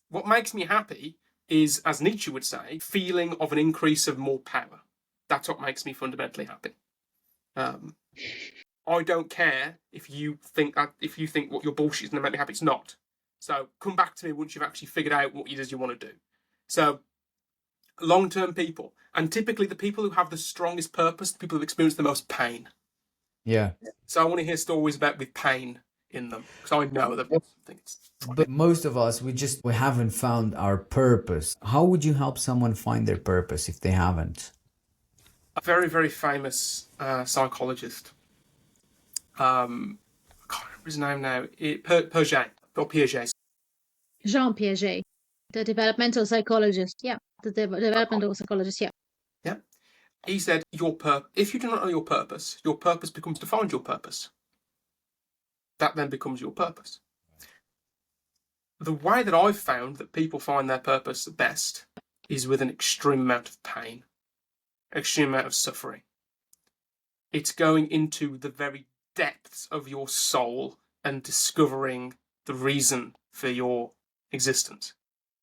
What makes me happy is, as Nietzsche would say, feeling of an increase of more power. That's what makes me fundamentally happy. I don't care if you think what your bullshit is going to make me happy. It's not. So come back to me once you've actually figured out what it is you want to do. So long-term people, and typically the people who have the strongest purpose, the people who've experienced the most pain. Yeah. So I want to hear stories with pain in them, because I know that something. But most of us, we haven't found our purpose. How would you help someone find their purpose if they haven't? A very, very famous psychologist. I can't remember his name now. Piaget. Jean Piaget, the developmental psychologist. Yeah, the developmental psychologist. Yeah. Yeah. He said, if you do not know your purpose becomes to find your purpose. That then becomes your purpose. The way that I've found that people find their purpose best is with an extreme amount of pain, extreme amount of suffering. It's going into the very depths of your soul and discovering the reason for your existence.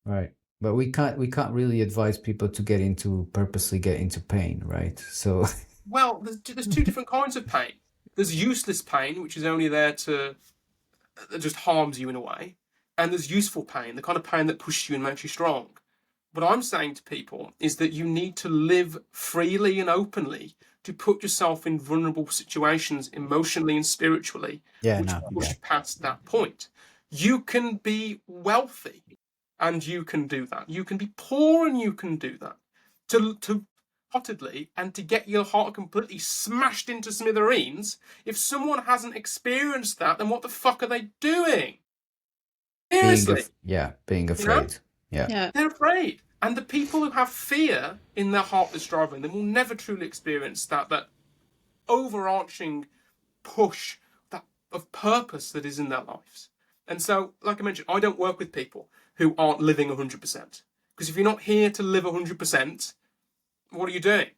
Right. But we can't really advise people to purposely get into pain, right? So well, there's two different kinds of pain. There's useless pain, which is only there that just harms you in a way, and there's useful pain, the kind of pain that pushes you and makes you strong. what I'm saying to people is that you need to live freely and openly to put yourself in vulnerable situations emotionally and spiritually, which push past that point. You can be wealthy and you can do that. You can be poor and you can do that. To heartedly and to get your heart completely smashed into smithereens, if someone hasn't experienced that, then what the fuck are they doing? Seriously. Being You know? afraid. Yeah. They're afraid. And the people who have fear in their heart that's driving them will never truly experience that overarching push that of purpose that is in their lives. And so, like I mentioned, I don't work with people who aren't living 100%. Because if you're not here to live 100%, what are you doing?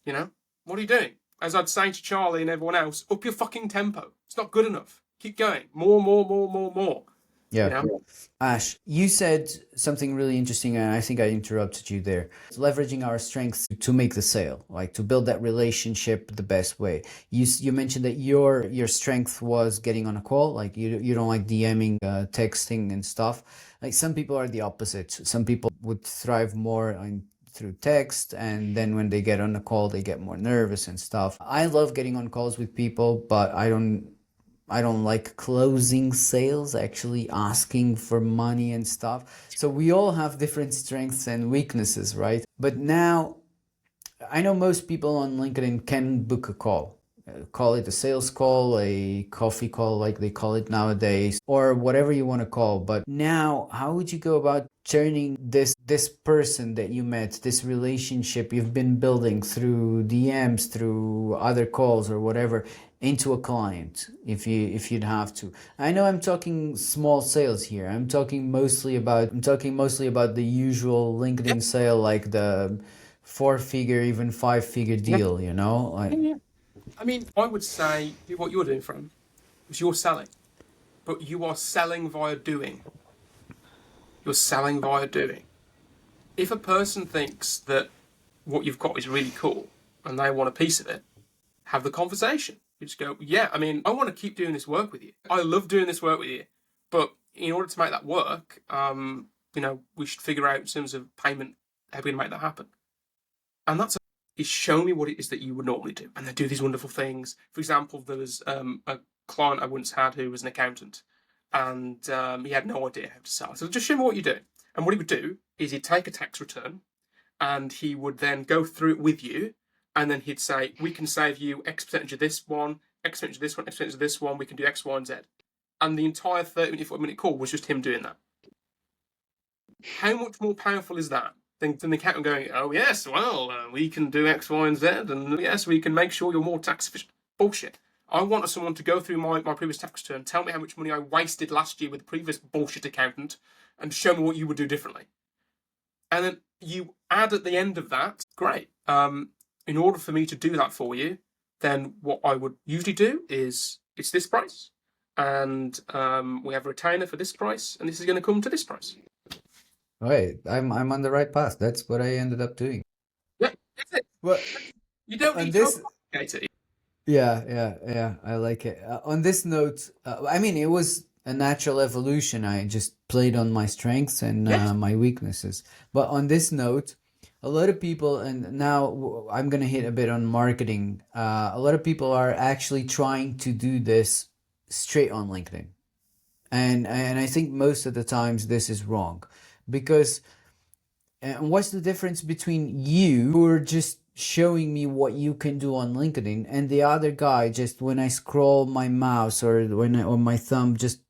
You know? What are you doing? As I'd say to Charlie and everyone else, up your fucking tempo. It's not good enough. Keep going. More, more, more, more, more. Yeah. You know? Ash, you said something really interesting, and I think I interrupted you there. Leveraging our strengths to make the sale, like to build that relationship the best way. You mentioned that your strength was getting on a call, like you don't like DMing, texting and stuff. Like some people are the opposite. Some people would thrive more through text, and then when they get on a call, they get more nervous and stuff. I love getting on calls with people, but I don't like closing sales, actually asking for money and stuff. So we all have different strengths and weaknesses, right? But now I know most people on LinkedIn can book a call. Call it a sales call, a coffee call, like they call it nowadays, or whatever you want to call. But now, how would you go about turning this person that you met, this relationship you've been building through DMs, through other calls or whatever, into a client, if you'd have to? I know I'm talking small sales here. I'm talking mostly about the usual LinkedIn sale, like the 4-figure, even 5-figure deal, you know? Yeah. I mean, I would say what you're doing, Fran, is you're selling, but you are selling via doing. You're selling via doing. If a person thinks that what you've got is really cool and they want a piece of it, have the conversation. You just go, yeah, I mean, I want to keep doing this work with you. I love doing this work with you. But in order to make that work, we should figure out in terms of payment how we're going to make that happen. And that's is show me what it is that you would normally do. And they do these wonderful things. For example, there was a client I once had who was an accountant, and he had no idea how to sell. So just show me what you do. And what he would do is he'd take a tax return and he would then go through it with you, and then he'd say, we can save you X percentage of this one, X percentage of this one, X percentage of this one, we can do X, Y, and Z. And the entire 30-minute, 40-minute call was just him doing that. How much more powerful is that than the accountant going, oh yes, well, we can do X, Y, and Z, and yes, we can make sure you're more tax efficient. Bullshit. I want someone to go through my previous tax return, tell me how much money I wasted last year with the previous bullshit accountant, and show me what you would do differently. And then you add at the end of that, great. In order for me to do that for you, then what I would usually do is it's this price, and we have a retainer for this price, and this is going to come to this price. Right, I'm on the right path. That's what I ended up doing. Yeah, that's it. Well, You don't on need this, to complicate it. yeah, I like it. On this note, I mean, it was a natural evolution. I just played on my strengths and Yes. my weaknesses. But on this note, a lot of people, and now I'm gonna hit a bit on marketing. A lot of people are actually trying to do this straight on LinkedIn, and I think most of the times this is wrong, because and what's the difference between you who are just showing me what you can do on LinkedIn and the other guy, just when I scroll my mouse or or my thumb just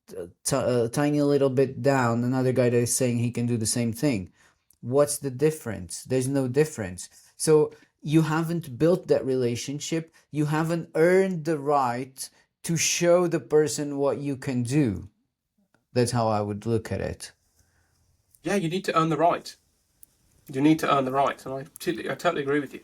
a tiny little bit down, another guy that is saying he can do the same thing? What's the difference? There's no difference. So you haven't built that relationship. You haven't earned the right to show the person what you can do. That's how I would look at it. Yeah, you need to earn the right. You need to earn the right, and I totally agree with you.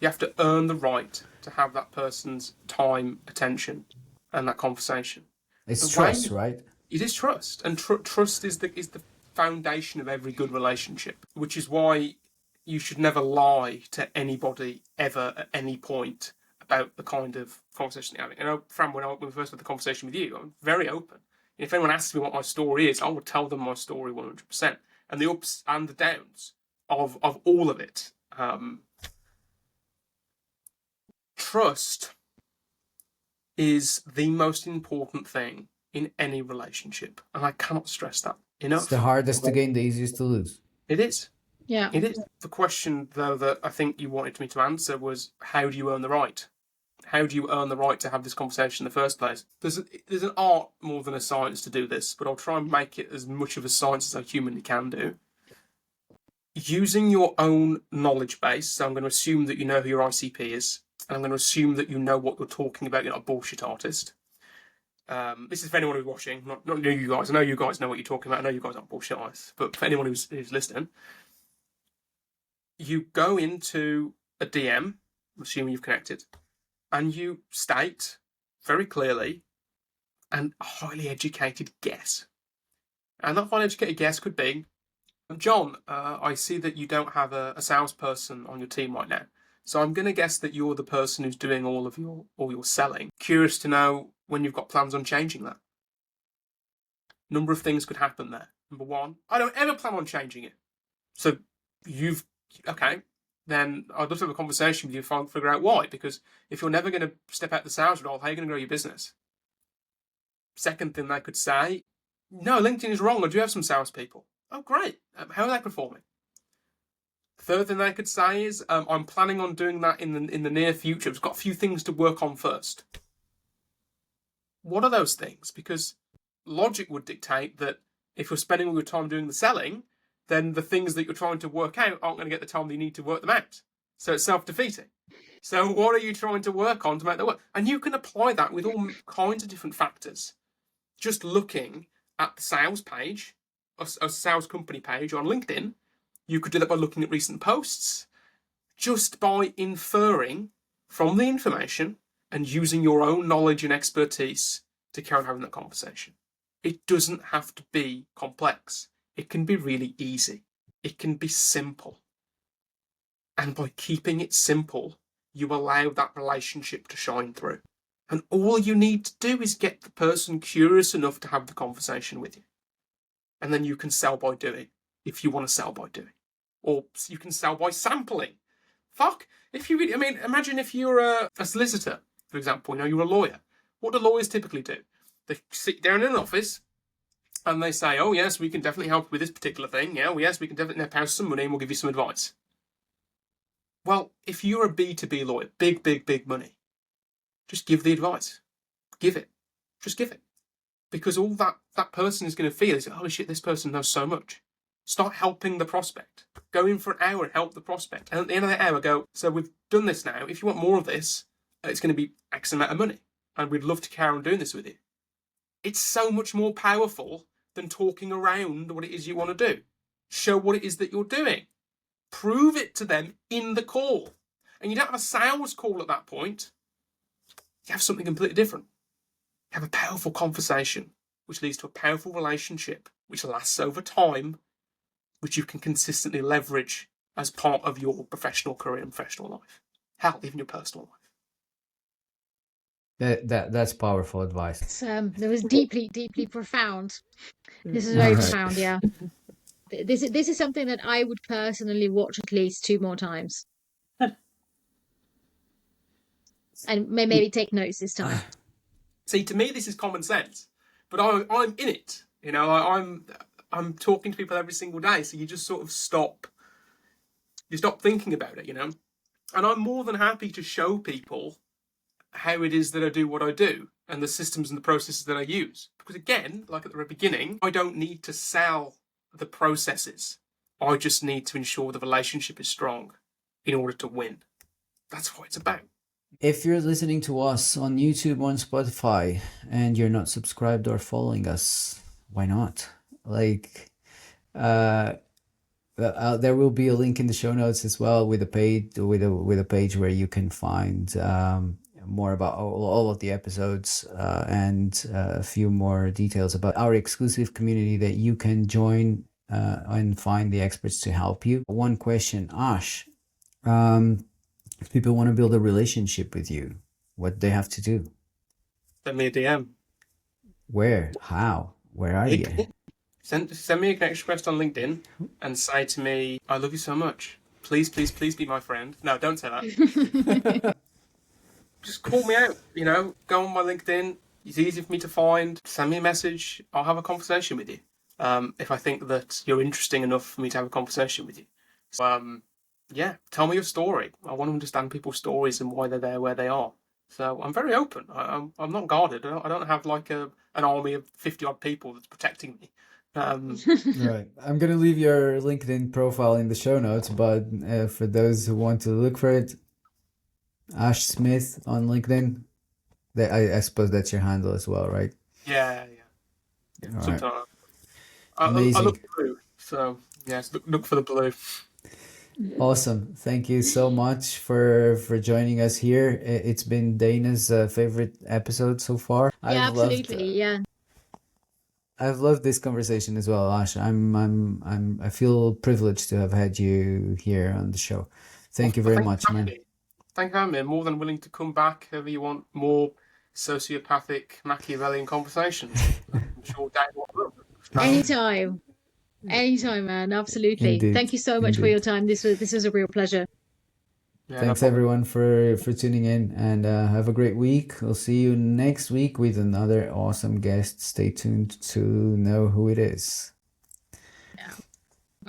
You have to earn the right to have that person's time, attention, and that conversation. It's The trust, way right? it is trust, and trust is the foundation of every good relationship. Which is why you should never lie to anybody ever at any point about the kind of conversation you're having. You know, Fran, when we first had the conversation with you, I'm very open. If anyone asks me what my story is, I will tell them my story 100%. and the ups and the downs of all of it. Trust is the most important thing in any relationship, and I cannot stress that enough. It's the hardest to gain, the easiest to lose. It is. Yeah. It is. The question, though, that I think you wanted me to answer was, how do you earn the right? How do you earn the right to have this conversation in the first place? There's an art more than a science to do this, but I'll try and make it as much of a science as I humanly can do. Using your own knowledge base, so I'm going to assume that you know who your ICP is, and I'm going to assume that you know what you're talking about, you're not a bullshit artist. This is for anyone who's watching, not you guys. I know you guys know what you're talking about. I know you guys aren't bullshit artists, but for anyone who's listening, you go into a DM, assuming you've connected, and you state very clearly a highly educated guess. And that highly educated guess could be, John, I see that you don't have a salesperson on your team right now. So I'm going to guess that you're the person who's doing all your selling. Curious to know when you've got plans on changing that. Number of things could happen there. Number one, I don't ever plan on changing it. So okay, then I'd love to have a conversation with you to figure out why. Because if you're never going to step out the sales role, how are you going to grow your business? Second thing they could say, no, LinkedIn is wrong. I do have some salespeople. Oh, great. How are they performing? Third thing they could say is, I'm planning on doing that in the near future. I've got a few things to work on first. What are those things? Because logic would dictate that if you're spending all your time doing the selling, then the things that you're trying to work out aren't going to get the time that you need to work them out. So it's self-defeating. So what are you trying to work on to make that work? And you can apply that with all kinds of different factors. Just looking at the sales page, a sales company page on LinkedIn, you could do that by looking at recent posts, just by inferring from the information and using your own knowledge and expertise to carry on having that conversation. It doesn't have to be complex. It can be really easy. It can be simple. And by keeping it simple, you allow that relationship to shine through. And all you need to do is get the person curious enough to have the conversation with you. And then you can sell by doing, if you want to sell by doing. Or you can sell by sampling. Imagine if you're a solicitor, for example, you're a lawyer. What do lawyers typically do? They sit down in an office and they say, oh yes, we can definitely help with this particular thing. Yeah, well, yes, we can definitely pay some money and we'll give you some advice. Well, if you're a B2B lawyer, big money, just give the advice. Give it. Just give it. Because all that person is going to feel is, holy shit, this person knows so much. Start helping the prospect. Go in for an hour and help the prospect. And at the end of the hour, go, so we've done this now. If you want more of this, it's going to be X amount of money. And we'd love to carry on doing this with you. It's so much more powerful than talking around what it is you want to do. Show what it is that you're doing. Prove it to them in the call. And you don't have a sales call at that point. You have something completely different. You have a powerful conversation, which leads to a powerful relationship, which lasts over time, which you can consistently leverage as part of your professional career and professional life. Hell, even your personal life. That's powerful advice. That was deeply profound. This is very profound, yeah. This is something that I would personally watch at least 2 more times. And maybe take notes this time. See, to me, this is common sense, but I'm in it. I'm talking to people every single day, so you just sort of stop. You stop thinking about it, And I'm more than happy to show people how it is that I do what I do and the systems and the processes that I use. Because again, like at the very beginning, I don't need to sell the processes. I just need to ensure the relationship is strong in order to win. That's what it's about. If you're listening to us on YouTube or on Spotify and you're not subscribed or following us, why not? There will be a link in the show notes as well with a page where you can find more about all of the episodes and a few more details about our exclusive community that you can join and find the experts to help you. One question, Ash. If people want to build a relationship with you, what do they have to do? Send me a DM. Where? How? Where are you? send me a connection request on LinkedIn and say to me, "I love you so much. Please, please, please be my friend." No, don't say that. Just call me out. Go on my LinkedIn. It's easy for me to find. Send me a message. I'll have a conversation with you. If I think that you're interesting enough for me to have a conversation with you. So, yeah, tell me your story. I want to understand people's stories and why they're there where they are. So I'm very open. I'm not guarded. I don't have like an army of 50 odd people that's protecting me. Right. I'm gonna leave your LinkedIn profile in the show notes, but for those who want to look for it, Ash Smith on LinkedIn. I suppose that's your handle as well, right? Yeah. All right. Sometimes I Amazing. look blue. So yes, look for the blue. Awesome. Thank you so much for joining us here. It's been Dana's favorite episode so far. Yeah, absolutely. Yeah. I've loved this conversation as well, Ash. I feel privileged to have had you here on the show. Thank you very much, man. Thank you for having me. I'm more than willing to come back if you want more sociopathic Machiavellian conversations. I'm sure Dan will. Anytime. Anytime, man. Absolutely. Indeed. Thank you so much for your time. This was a real pleasure. Yeah, Thanks no problem. everyone for tuning in, and have a great week. We'll see you next week with another awesome guest. Stay tuned to know who it is. Yeah.